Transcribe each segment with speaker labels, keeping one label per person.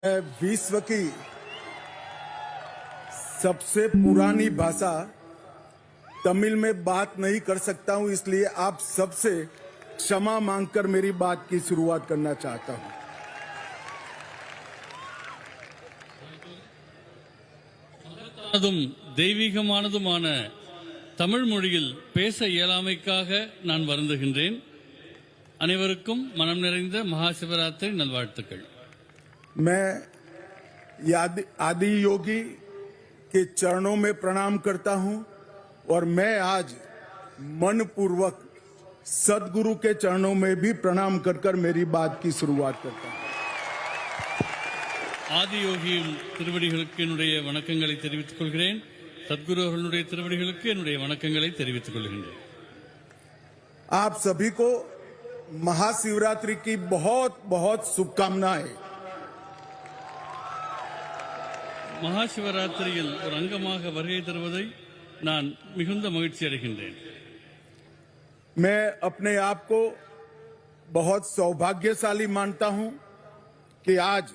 Speaker 1: मैं विश्व की सबसे पुरानी भाषा तमिल में बात नहीं कर सकता हूं, इसलिए आप सबसे क्षमा मांगकर मेरी बात की शुरुआत करना चाहता हूं।
Speaker 2: அதும் தெய்வீகமானதுமான தமிழ் மொழியில் பேச இயலாமைக்காக நான் வருந்துகின்றேன். அனைவருக்கும் மனம் நிறைந்த மகா சிவராத்திரி நல்வாழ்த்துக்கள்.
Speaker 1: मैं आदि योगी के चरणों में प्रणाम करता हूं और मैं आज मनपूर्वक सदगुरु के चरणों में भी प्रणाम कर मेरी बात की शुरुआत करता हूं.
Speaker 2: ஆதியோகியின் திருவடிகளுக்கு என்னுடைய வணக்கங்களை தெரிவித்துக் கொள்கிறேன். சத்குரு அவர்களுடைய திருவடிகளுக்கு என்னுடைய வணக்கங்களை தெரிவித்துக் கொள்கின்றேன்.
Speaker 1: आप सभी को महाशिवरात्रि की बहुत बहुत शुभकामनाएं.
Speaker 2: மகாசிவராத்திரியில் ஒரு அங்கமாக வருகை தருவதை நான் மிகுந்த மகிழ்ச்சி அடைகின்றேன்.
Speaker 1: मैं अपने आप को बहुत सौभाग्यशाली मानता हूं कि आज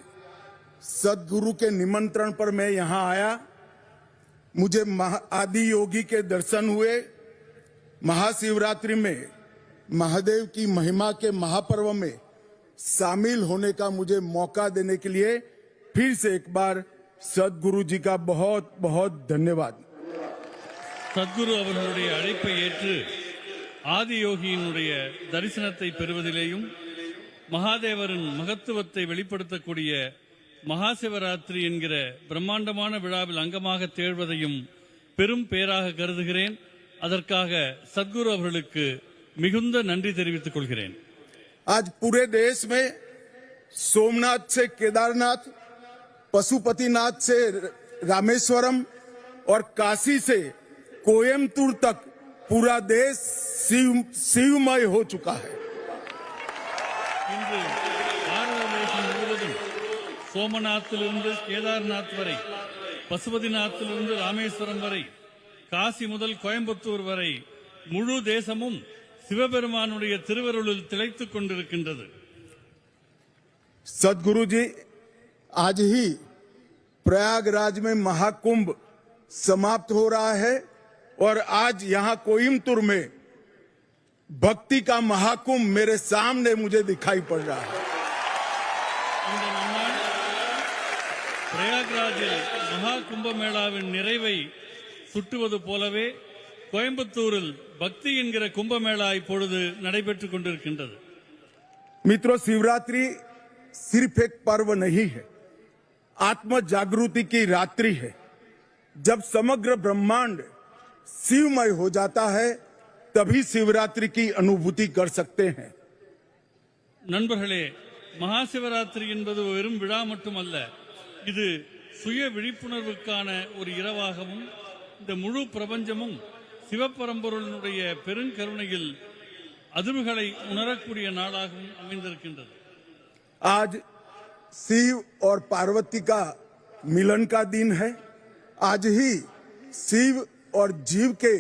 Speaker 1: सदगुरु के निमंत्रण पर मैं यहां आया. मुझे आदि योगी के दर्शन हुए. महाशिवरात्रि में महादेव की महिमा के महापर्व में शामिल होने का मुझे मौका देने के लिए फिर से एक बार सदगुरु जी का बहुत बहुत धन्यवाद.
Speaker 2: சத்குரு அவர்களுடைய அழைப்பை ஏற்று ஆதியோகியினுடைய தரிசனத்தை பெறுவதிலேயும் மகாதேவரின் மகத்துவத்தை வெளிப்படுத்தக்கூடிய மகாசிவராத்திரி என்கிற பிரம்மாண்டமான விழாவில் அங்கமாக தேழ்வதையும் பெரும் பேராக கருதுகிறேன். அதற்காக சத்குரு அவர்களுக்கு மிகுந்த நன்றி தெரிவித்துக் கொள்கிறேன்.
Speaker 1: आज पूरे देश में सोमनाथ से केदारनाथ, पशुपतिनाथ से रामेश्वरम और काशी से कोयम्बतूर तक पूरा देश शिवमय हो चुका है.
Speaker 2: இன்று பாரத தேசம் முழுவதும் சோமநாத்திலிருந்து கேதார்நாத் வரை, பசுபதிநாத்திலிருந்து ராமேஸ்வரம் வரை, காசி முதல் கோயம்புத்தூர் வரை முழு தேசமும் சிவபெருமானுடைய திருவருளில் திளைத்துக் கொண்டிருக்கின்றது.
Speaker 1: सदगुरु जी आज ही प्रयागराज में महाकुंभ समाप्त हो रहा है और आज यहां कोयम्बतूर में भक्ति का महाकुंभ मेरे सामने मुझे दिखाई पड़ रहा है.
Speaker 2: இந்த நன்னாள் பிரயாக்ராஜில் மகா கும்பமேளாவின் நிறைவை சுட்டுவது போலவே கோயம்புத்தூரில் பக்தி என்கிற கும்பமேளா இப்பொழுது நடைபெற்றுக் கொண்டிருக்கின்றது.
Speaker 1: मित्रों, शिवरात्रि सिर्फ एक पर्व नहीं है, आत्म जागृति की रात्रि है. जब समग्र ब्रह्मांड शिवमय हो जाता है तभी शिवरात्रि की अनुभूति कर सकते हैं.
Speaker 2: நண்பர்களே, மகாசிவராத்திரி என்பது வெறும் விழா மட்டுமல்ல, இது சுய விழிப்புணர்வுக்கான ஒரு இரவாகவும் இந்த முழு பிரபஞ்சமும் சிவபரம்பொருளினுடைய பெருங்கருணையில் அதிர்வுகளை உணரக்கூடிய நாளாகவும் அமைந்திருக்கின்றது.
Speaker 1: आज शिव और पार्वती का मिलन का दिन है. आज ही शिव और जीव के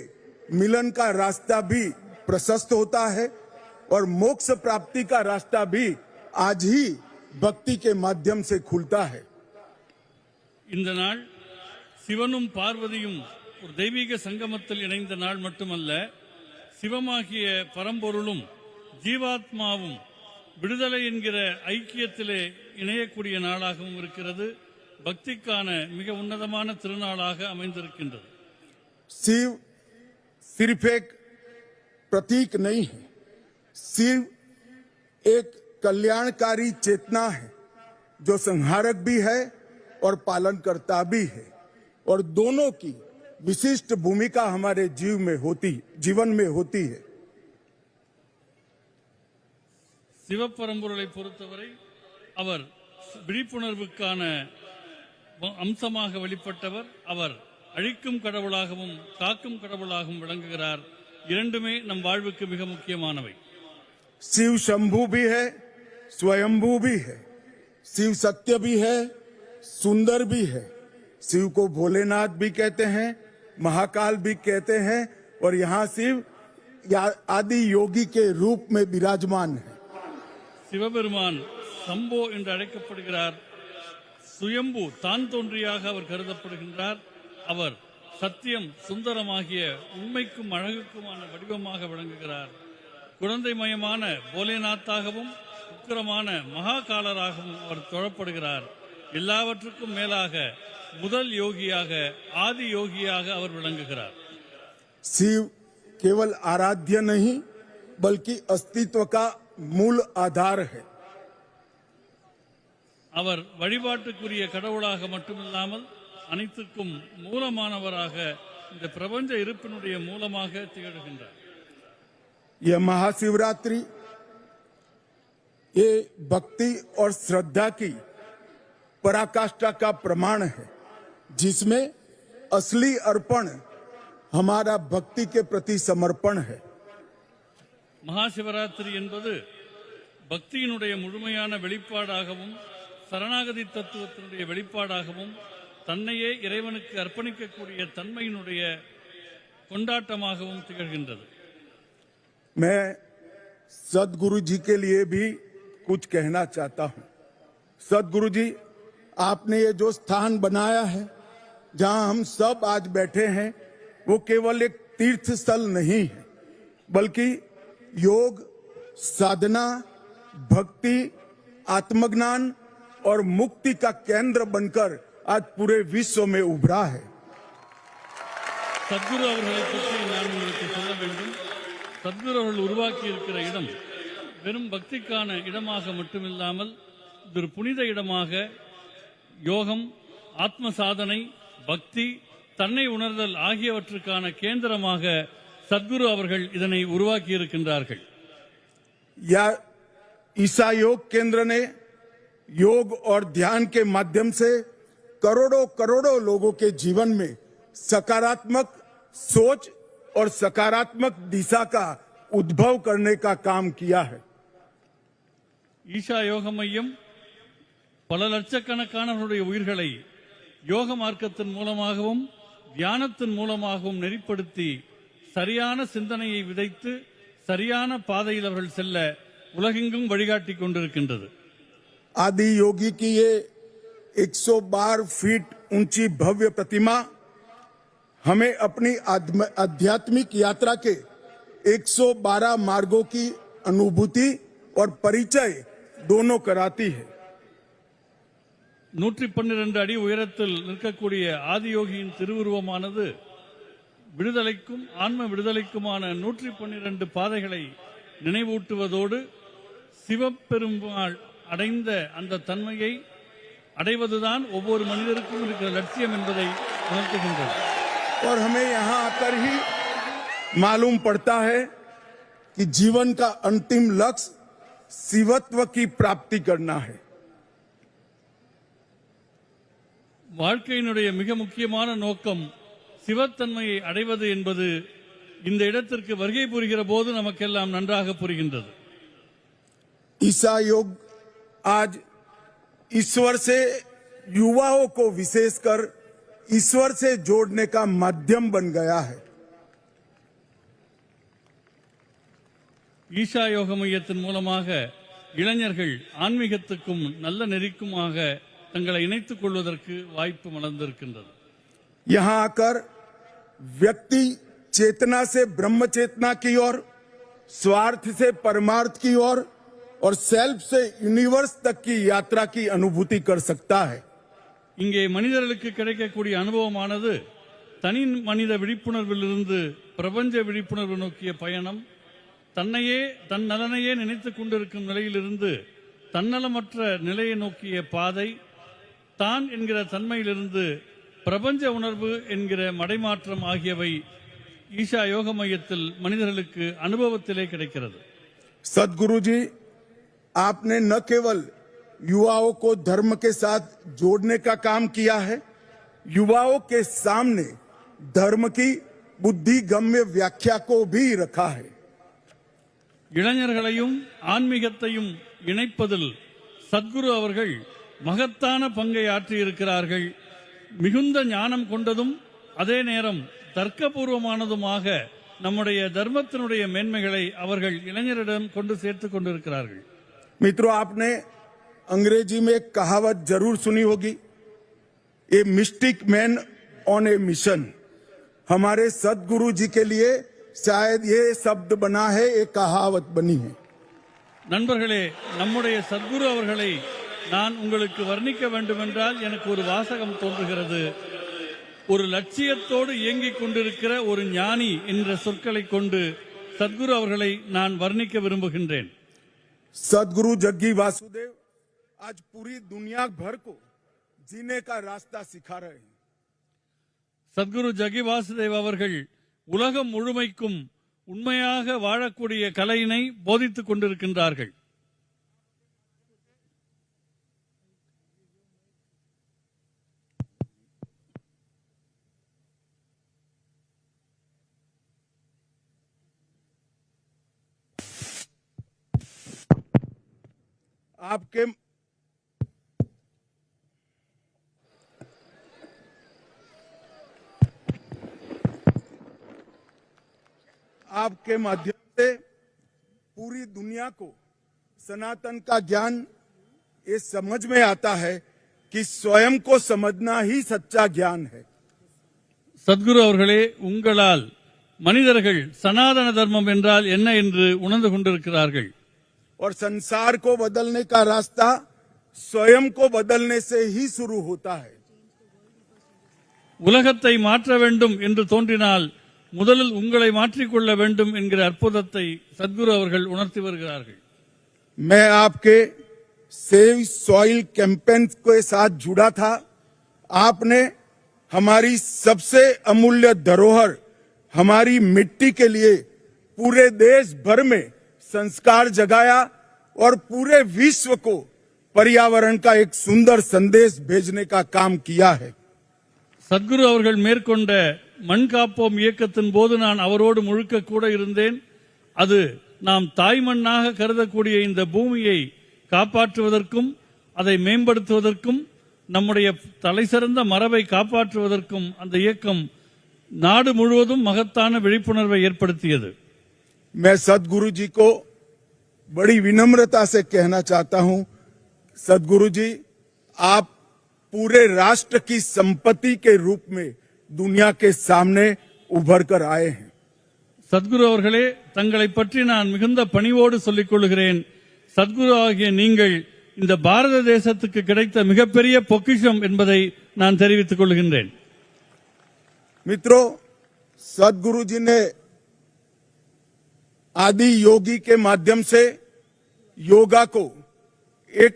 Speaker 1: मिलन का रास्ता भी प्रशस्त होता है और मोक्ष प्राप्ति का रास्ता भी आज ही भक्ति के माध्यम से खुलता है.
Speaker 2: இந்த நாள் சிவனும் பார்வதியும் ஒரு தெய்வீக சங்கமத்தில் இணைந்த நாள் மட்டுமல்ல, சிவமாகிய பரம்பொருளும் ஜீவாத்மாவும் விடுதலை என்கிற ஐக்கியத்திலே இணையக்கூடிய நாளாகவும் இருக்கிறது. பக்திக்கான மிக உன்னதமான திருநாளாக அமைந்திருக்கின்றது.
Speaker 1: शिव सिर्फ एक प्रतीक नहीं है, शिव एक कल्याणकारी चेतना है जो संहारक भी है और पालनकर्ता भी है, और दोनों की विशिष्ट भूमिका हमारे जीवन में होती है.
Speaker 2: சிவபரம்பொருளை பொறுத்தவரை அவர் விழிப்புணர்வுக்கான அம்சமாக வெளிப்பட்டவர். அவர் அழிக்கும் கடவுளாகவும் காக்கும் கடவுளாகவும் விளங்குகிறார். இரண்டுமே நம் வாழ்வுக்கு மிக முக்கியமானவை.
Speaker 1: शिव शंभू भी है, स्वयंभू भी है. शिव सत्य भी है, सुंदर भी है. शिव को भोलेनाथ भी कहते हैं, महाकाल भी कहते हैं, और यहाँ शिव आदि योगी के रूप में विराजमान है.
Speaker 2: சிவபெருமான் சம்போ என்று அழைக்கப்படுகிறார். சுயம்பு தான் தோன்றியாக அவர் கருதப்படுகின்றார். அவர் சத்தியம் சுந்தரமாகிய உண்மைக்கும் அழகுக்குமான வடிவமாக விளங்குகிறார். குழந்தைமயமான போலேநாத்தாகவும் உக்கிரமான மகாகாலராகவும் அவர் தொழப்படுகிறார். எல்லாவற்றுக்கும் மேலாக முதல் யோகியாக ஆதி யோகியாக அவர் விளங்குகிறார்.
Speaker 1: शिव केवल आराध्य नहीं बल्कि अस्तित्व का मूल आधार है.
Speaker 2: அவர் வழிபாட்டுக்குரிய கடவுளாக மட்டுமில்லாமல் அனைத்துக்கும் மூலமானவராக இந்த பிரபஞ்ச இருப்பினுடைய மூலமாக திகழ்கின்றார்.
Speaker 1: यह महाशिवरात्रि ये भक्ति और श्रद्धा की पराकाष्ठा का प्रमाण है, जिसमें असली अर्पण हमारा भक्ति के प्रति समर्पण है.
Speaker 2: மகாசிவராத்திரி என்பது பக்தியினுடைய முழுமையான வெளிப்பாடாகவும் சரணாகதி தத்துவத்தினுடைய வெளிப்பாடாகவும் தன்னையே இறைவனுக்கு அர்ப்பணிக்கக்கூடிய தன்மையினுடைய கொண்டாட்டமாகவும் திகழ்கின்றது.
Speaker 1: मैं सदगुरु जी के लिए भी कुछ कहना चाहता हूं. सदगुरु जी, आपने ये जो स्थान बनाया है जहां हम सब आज बैठे हैं, वो केवल एक तीर्थ स्थल नहीं है, बल्कि योग, साधना, भक्ति, आत्मज्ञान और मुक्ति का केंद्र बनकर आज पूरे विश्व में उभरा है.
Speaker 2: சத்குரு அவர்களை பற்றி நான் உங்களுக்கு சொல்ல வேண்டும். சத்குரு அவர்கள் உருவாக்கி இருக்கிற இடம் வெறும் பக்திக்கான இடமாக மட்டுமில்லாமல் இது ஒரு புனித இடமாக யோகம், ஆத்ம சாதனை, பக்தி, தன்னை உணர்தல் ஆகியவற்றுக்கான கேந்திரமாக சத்குரு அவர்கள் இதனை உருவாக்கி இருக்கின்றார்கள்.
Speaker 1: या ईसा योग केंद्र ने योग और ध्यान के माध्यम से करोड़ों करोड़ों लोगों के जीवन में सकारात्मक सोच और सकारात्मक दिशा का उद्भव करने का काम किया है.
Speaker 2: ஈஷா யோக மையம் பல லட்சக்கணக்கானவர்களுடைய உயிர்களை யோக மார்க்கத்தின் மூலமாகவும் தியானத்தின் மூலமாகவும் நெறிப்படுத்தி சரியான சிந்தனையை விதைத்து சரியான பாதையில் அவர்கள் செல்ல உலகெங்கும் வழிகாட்டிக் கொண்டிருக்கின்றது.
Speaker 1: आदि योगी की ये 112 फीट ऊंची भव्य प्रतिमा हमें अपनी आध्यात्मिक यात्रा के 112 मार्गों की अनुभूति और परिचय दोनों कराती है.
Speaker 2: 112 அடி உயரத்தில் நிற்கக்கூடிய ஆதியோகியின் திருவுருவமானது விடுதலைக்கும் ஆன்ம விடுதலைக்குமான 112 பாதைகளை நினைவூட்டுவதோடு சிவபெருமாள் அடைந்த அந்த தன்மையை அடைவதுதான் ஒவ்வொரு மனிதருக்கும் இருக்கிற லட்சியம் என்பதை உணர்த்துகின்றது.
Speaker 1: और हमें यहाँ आकर ही मालूम पड़ता है कि जीवन का अंतिम लक्ष्य शिवत्व की प्राप्ति करना है.
Speaker 2: வாழ்க்கையினுடைய மிக முக்கியமான நோக்கம் சிவத்தன்மையை அடைவது என்பது இந்த இடத்திற்கு வருகை புரிகிற போது நமக்கெல்லாம் நன்றாக புரிகின்றது.
Speaker 1: ईसा योग आज ईश्वर से युवाओं को विशेषकर ईश्वर से जोड़ने का माध्यम बन गया है.
Speaker 2: ஈஷா யோக மையத்தின் மூலமாக இளைஞர்கள் ஆன்மீகத்துக்கும் நல்ல நெறிக்குமாக தங்களை இணைத்துக் கொள்வதற்கு வாய்ப்பு மலர்ந்திருக்கின்றது.
Speaker 1: यहाँ आकर व्यक्ति चेतना से ब्रह्म चेतना की ओर, स्वार्थ से परमार्थ की ओर और सेल्फ से यूनिवर्स तक की यात्रा की अनुभूति कर सकता है.
Speaker 2: இங்கே மனிதர்களுக்கு கிடைக்கக்கூடிய அனுபவமானது தனி மனித விழிப்புணர்விலிருந்து பிரபஞ்ச விழிப்புணர்வு நோக்கிய பயணம், தன்னையே தன் நலனையே நினைத்துக் கொண்டிருக்கும் நிலையிலிருந்து தன்னலமற்ற நிலையை நோக்கிய பாதை, தான் என்கிற தன்மையிலிருந்து பிரபஞ்ச உணர்வு என்கிற மடைமாற்றம் ஆகியவை ஈஷா யோக மையத்தில் மனிதர்களுக்கு அனுபவத்திலே கிடைக்கிறது.
Speaker 1: सदगुरु जी, आपने न केवल युवाओं को धर्म के साथ जोड़ने का काम किया है, युवाओं के सामने धर्म की बुद्धिगम्य व्याख्या को भी रखा है.
Speaker 2: இளைஞர்களையும் ஆன்மீகத்தையும் இணைப்பதில் சத்குரு அவர்கள் மகத்தான பங்கை ஆற்றியிருக்கிறார்கள். மிகுந்த ஞானம் கொண்டதும் அதே நேரம் தர்க்கபூர்வமானதுமாக நம்முடைய தர்மத்தினுடைய மேன்மைகளை அவர்கள் இளைஞரிடம் கொண்டு சேர்த்துக் கொண்டிருக்கிறார்கள்.
Speaker 1: मित्रों, आपने अंग्रेजी में एक कहावत जरूर सुनी होगी, a mystic man on A mission. हमारे सदगुरु जी के लिए शायद ये शब्द बना है, एक कहावत बनी है।
Speaker 2: நண்பர்களே, நம்முடைய சத்குரு அவர்களை நான் உங்களுக்கு வர்ணிக்க வேண்டுமென்றால் எனக்கு ஒரு வாசகம் தோன்றுகிறது. ஒரு லட்சியத்தோடு இயங்கிக் கொண்டிருக்கிற ஒரு ஞானி என்ற சொற்களை கொண்டு சத்குரு அவர்களை நான் வர்ணிக்க விரும்புகின்றேன்.
Speaker 1: सदगुरु जग्गी वासुदेव आज पूरी दुनिया भर को जीने का रास्ता सिखा रहे हैं।
Speaker 2: சத்குரு ஜகி வாசுதேவ் அவர்கள் உலகம் முழுமைக்கும் உண்மையாக வாழக்கூடிய கலையினை போதித்துக் கொண்டிருக்கின்றார்கள்.
Speaker 1: आपके माध्यम से पूरी दुनिया को सनातन का ज्ञान ये समझ में आता है कि स्वयं को समझना ही सच्चा ज्ञान है।
Speaker 2: சத்குரு அவர்களே, உங்களால் மனிதர்கள் சனாதன தர்மம் என்றால் என்ன என்று உணர்ந்து கொண்டிருக்கிறார்கள்.
Speaker 1: और संसार को बदलने का रास्ता स्वयं को बदलने से ही शुरू होता है।
Speaker 2: உலகத்தை மாற்ற வேண்டும் என்று தோன்றினால் முதலில் உங்களை மாற்றிக்கொள்ள வேண்டும் என்கிற அற்புதத்தை சத்குரு அவர்கள் உணர்த்தி வருகிறார்கள்.
Speaker 1: मैं आपके सेव सॉइल कैंपेन के साथ जुड़ा था। आपने हमारी सबसे अमूल्य धरोहर हमारी मिट्टी के लिए पूरे देश भर में संस्कार जगाया और पूरे विश्व को पर्यावरण का एक सुंदर संदेश भेजने का काम किया है।
Speaker 2: சத்குரு அவர்கள் மேற்கொண்ட மண் காப்போம் இயக்கத்தின் போது நான் அவரோடு முழுக்க கூட இருந்தேன். அது நாம் தாய்மண்ணாக கருதக்கூடிய இந்த பூமியை காப்பாற்றுவதற்கும் அதை மேம்படுத்துவதற்கும் நம்முடைய தலைசிறந்த மரபை காப்பாற்றுவதற்கும் அந்த இயக்கம் நாடு முழுவதும் மகத்தான விழிப்புணர்வை ஏற்படுத்தியது.
Speaker 1: मैं सदगुरु जी को बड़ी विनम्रता से कहना चाहता हूं, सदगुरु जी आप पूरे राष्ट्र की संपत्ति के रूप में दुनिया के सामने उभर कर आए हैं।
Speaker 2: சத்குரு அவர்களே, தங்களை பற்றி நான் மிகுந்த பணிவோடு சொல்லிக் கொள்கிறேன். சத்குரு ஆகிய நீங்கள் இந்த பாரத தேசத்துக்கு கிடைத்த மிகப்பெரிய பொக்கிஷம் என்பதை நான் தெரிவித்துக் கொள்கின்றேன்.
Speaker 1: मित्रों, सदगुरु जी ने आदि योगी के माध्यम से योगा को एक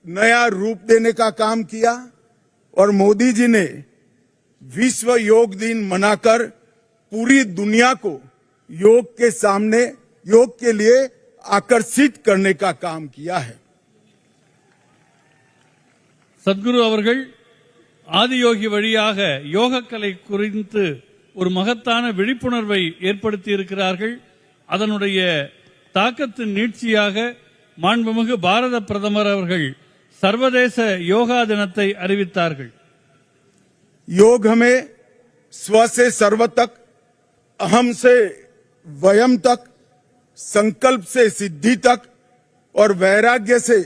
Speaker 1: नया रूप देने का काम किया और मोदी जी ने विश्व योग दिन मनाकर पूरी दुनिया को योग के सामने योग के लिए आकर्षित करने का काम किया है।
Speaker 2: சத்குரு அவர்கள் ஆதியோகி வழியாக யோகக்கலை குறித்து ஒரு மகத்தான விழிப்புணர்வை ஏற்படுத்தி இருக்கிறார்கள். அதனுடைய தாக்கத்தின் நீட்சியாக மாண்புமிகு பாரத பிரதமர் அவர்கள் சர்வதேச யோகா தினத்தை அறிவித்தார்கள்.
Speaker 1: योग हमें स्व से सर्व तक, अहम से वयम तक, संकल्प से सिद्धि तक और वैराग्य से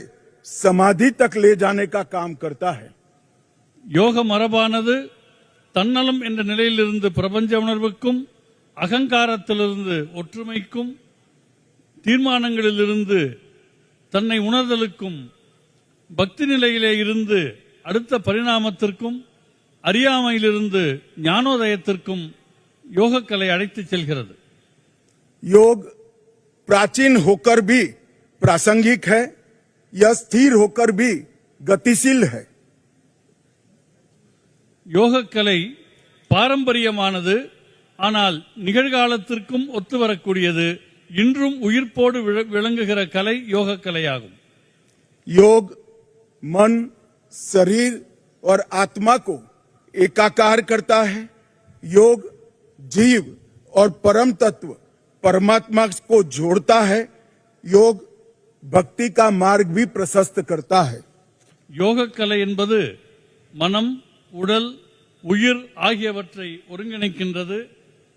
Speaker 1: समाधि तक ले जाने का काम करता है।
Speaker 2: யோக மரபானது தன்னலம் என்ற நிலையிலிருந்து பிரபஞ்ச உணர்வுக்கும், அகங்காரத்திலிருந்து ஒற்றுமைக்கும், தீர்மானங்களிலிருந்து தன்னை உணர்தலுக்கும், பக்தி நிலையிலே இருந்து அடுத்த பரிணாமத்திற்கும், அறியாமையிலிருந்து ஞானோதயத்திற்கும் யோகக்கலை அழைத்துச் செல்கிறது.
Speaker 1: योग प्राचीन होकर भी प्रासंगिक है, यह स्थिर होकर भी गतिशील है।
Speaker 2: யோகக்கலை பாரம்பரியமானது, ஆனால் நிகழ்காலத்திற்கும் ஒத்து வரக்கூடியது. இன்றும் உயிர்ப்போடு விளங்குகிற கலை யோகக்கலையாகும்.
Speaker 1: योग मन, शरीर और आत्मा को एकाकार करता है। योग जीव और परम तत्व परमात्मा को जोड़ता है। योग भक्ति का मार्ग भी प्रशस्त करता है।
Speaker 2: யோகக்கலை என்பது மனம், உடல், உயிர் ஆகியவற்றை ஒருங்கிணைக்கின்றது.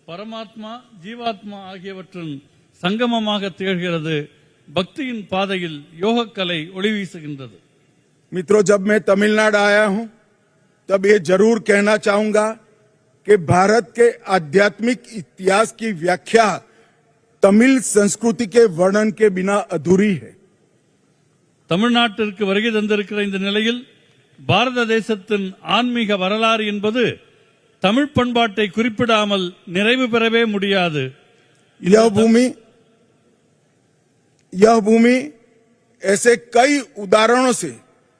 Speaker 2: பரமாத்மா, ஜீவாத்மா ஆகியவற்றின் சங்கமமாக திகழ்கிறது. பக்தியின் பாதையில் யோகக்கலை ஒளி வீசுகின்றது.
Speaker 1: मित्रों, जब मैं तमिलनाडु आया हूं तब ये जरूर कहना चाहूंगा कि भारत के आध्यात्मिक इतिहास की व्याख्या तमिल संस्कृति के वर्णन के बिना अधूरी है।
Speaker 2: தமிழ்நாட்டிற்கு வருகை தந்திருக்கிற இந்த நிலையில் பாரத தேசத்தின் ஆன்மீக வரலாறு என்பது தமிழ் பண்பாட்டை குறிப்பிடாமல் நிறைவு பெறவே முடியாது.
Speaker 1: यह भूमि ऐसे कई उदाहरणों से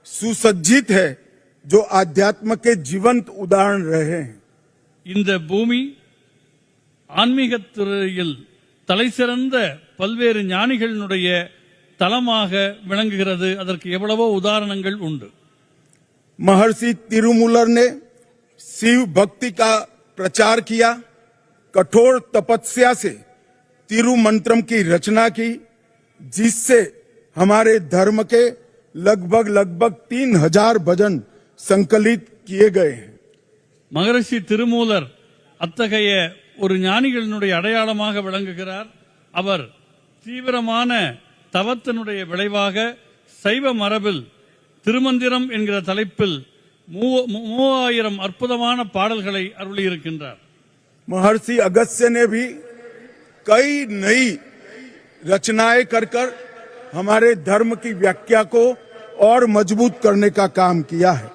Speaker 1: सुसज्जित है जो आध्यात्म के जीवंत उदाहरण रहे हैं।
Speaker 2: இந்த பூமி ஆன்மீகத் துறையில் தலைசிறந்த பல்வேறு ஞானிகளினுடைய தலமாக விளங்குகிறது. அதற்கு எவ்வளவோ உதாரணங்கள் உண்டு.
Speaker 1: महर्षि तिरुमूलर ने शिव भक्ति का प्रचार किया, कठोर तपस्या से तिरुमंत्रम की रचना की, जिससे हमारे धर्म के लगभग 3000 भजन संकलित किए गए हैं।
Speaker 2: மகரிஷி திருமூலர் அத்தகைய ஒரு ஞானிகளினுடைய அடையாளமாக விளங்குகிறார். அவர் தீவிரமான தவத்தினுடைய விளைவாக சைவ மரபில் திருமந்திரம் என்கிற தலைப்பில் 3000 அற்புதமான பாடல்களை அருளியிருக்கின்றார்.
Speaker 1: महर्षि अगस्त्य ने भी कई नई रचनाएं कर हमारे धर्म की व्याख्या को और मजबूत करने का काम किया है।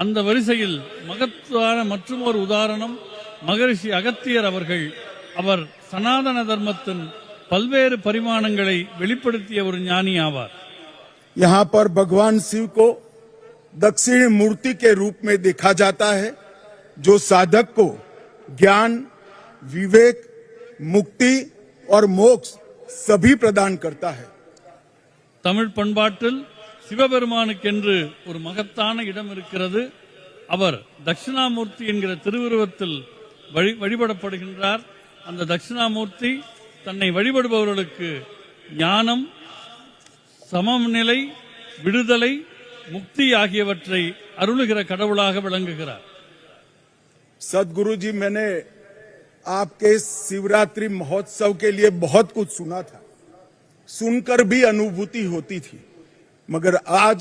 Speaker 2: அந்த வரிசையில் மகத்தான மற்றொரு உதாரணம் மகரிஷி அகத்தியர் அவர்கள். அவர் சனாதன தர்மத்தின் பல்வேறு பரிமாணங்களை வெளிப்படுத்திய ஒரு ஞானி ஆவார்.
Speaker 1: यहाँ पर भगवान शिव को दक्षिण मूर्ति के रूप में देखा जाता है, जो साधक को ज्ञान, विवेक, मुक्ति और मोक्ष सभी प्रदान करता है।
Speaker 2: தமிழ் பண்பாட்டில் சிவபெருமானுக்கென்று ஒரு மகத்தான இடம் இருக்கிறது. அவர் தட்சிணாமூர்த்தி என்கிற திருவுருவத்தில் வழிபடப்படுகின்றார். அந்த தட்சிணாமூர்த்தி தன்னை வழிபடுபவர்களுக்கு ஞானம், சமநிலை, விடுதலை, முக்தி ஆகியவற்றை அருளுகிற கடவுளாக விளங்குகிறார்.
Speaker 1: सदगुरु जी, मैंने आपके शिवरात्रि महोत्सव के लिए बहुत कुछ सुना था, सुनकर भी अनुभूति होती थी, मगर आज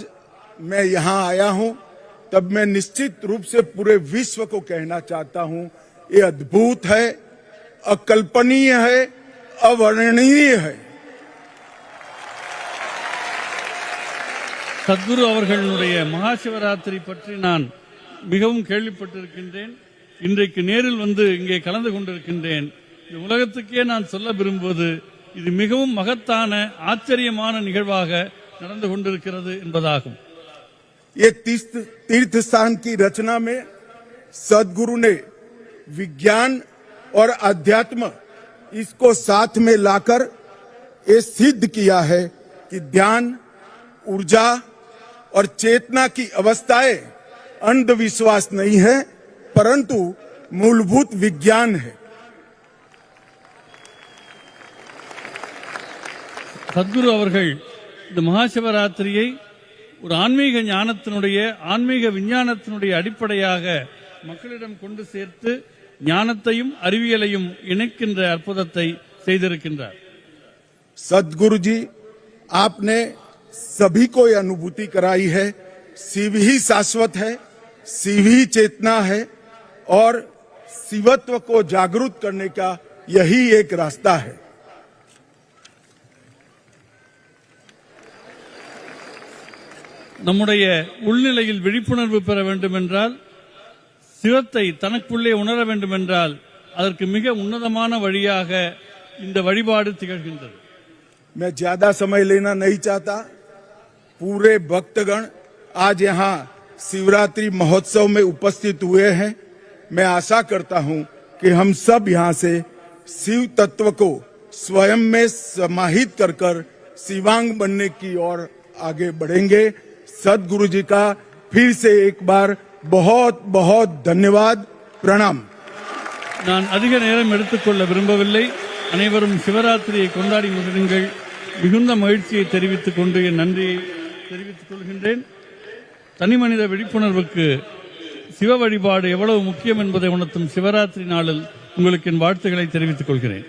Speaker 1: मैं यहां आया हूं तब मैं निश्चित रूप से पूरे विश्व को कहना चाहता हूं, ये अद्भुत है, अकल्पनीय है, अवर्णनीय है।
Speaker 2: சத்குரு அவர்களுடைய மகா சிவராத்திரி பற்றி நான் மிகவும் கேள்விப்பட்டிருக்கின்றேன். இன்றைக்கு நேரில் வந்து இங்கே கலந்து கொண்டிருக்கின்றேன். இந்த உலகத்துக்கே நான் சொல்ல விரும்புவது, இது மிகவும் மகத்தான ஆச்சரியமான நிகழ்வாக நடந்து கொண்டிருக்கிறது என்பதாகும்.
Speaker 1: ये तीर्थ स्थान की रचना में सदगुरु ने विज्ञान और अध्यात्म इसको साथ में लाकर ये सिद्ध किया है कि ध्यान, ऊर्जा और चेतना की अवस्थाएं अंधविश्वास नहीं है, परंतु मूलभूत विज्ञान है।
Speaker 2: சத்குரு அவர்கள் இந்த மகா சிவராத்திரியை ஒரு ஆன்மீக ஞானத்தினுடைய, ஆன்மீக விஞ்ஞானத்தினுடைய அடிப்படையாக மக்களிடம் கொண்டு சேர்த்து ஞானத்தையும் அறிவியலையும் இணைக்கின்ற அற்புதத்தை செய்திருக்கின்றார்.
Speaker 1: सदगुरु जी, आपने सभी को यह अनुभूति कराई है, शिव ही शाश्वत है, शिव ही चेतना है और शिवत्व को जागरूक करने का यही एक रास्ता है।
Speaker 2: நம்முடைய உள்நிலையில் விழிப்புணர்வு பெற வேண்டும் என்றால், சிவத்தை தனக்குள்ளே உணர வேண்டும் என்றால், அதற்கு மிக உன்னதமான வழியாக இந்த வழிபாடு திகழ்கின்றது.
Speaker 1: मैं ज्यादा समय लेना नहीं चाहता। पूरे भक्तगण आज यहाँ शिवरात्रि महोत्सव में उपस्थित हुए हैं। मैं आशा करता हूँ कि हम सब यहाँ से शिव तत्व को स्वयं में समाहित कर शिवांग बनने की ओर आगे बढ़ेंगे। सदगुरु जी का फिर से एक बार बहुत बहुत धन्यवाद, प्रणाम।
Speaker 2: நான் அதிக நேரம் எடுத்துக்கொள்ள விரும்பவில்லை. அனைவரும் சிவராத்திரியை கொண்டாடி மகிழுங்கள். மிகுந்த மகிழ்ச்சியை தெரிவித்துக் கொண்டு என் நன்றியை தெரிவித்துக் கொள்கின்றேன். தனிமனித விழிப்புணர்வுக்கு சிவ வழிபாடு எவ்வளவு முக்கியம் என்பதை உணர்த்தும் சிவராத்திரி நாளில் உங்களுக்கு என் வாழ்த்துக்களை தெரிவித்துக் கொள்கிறேன்.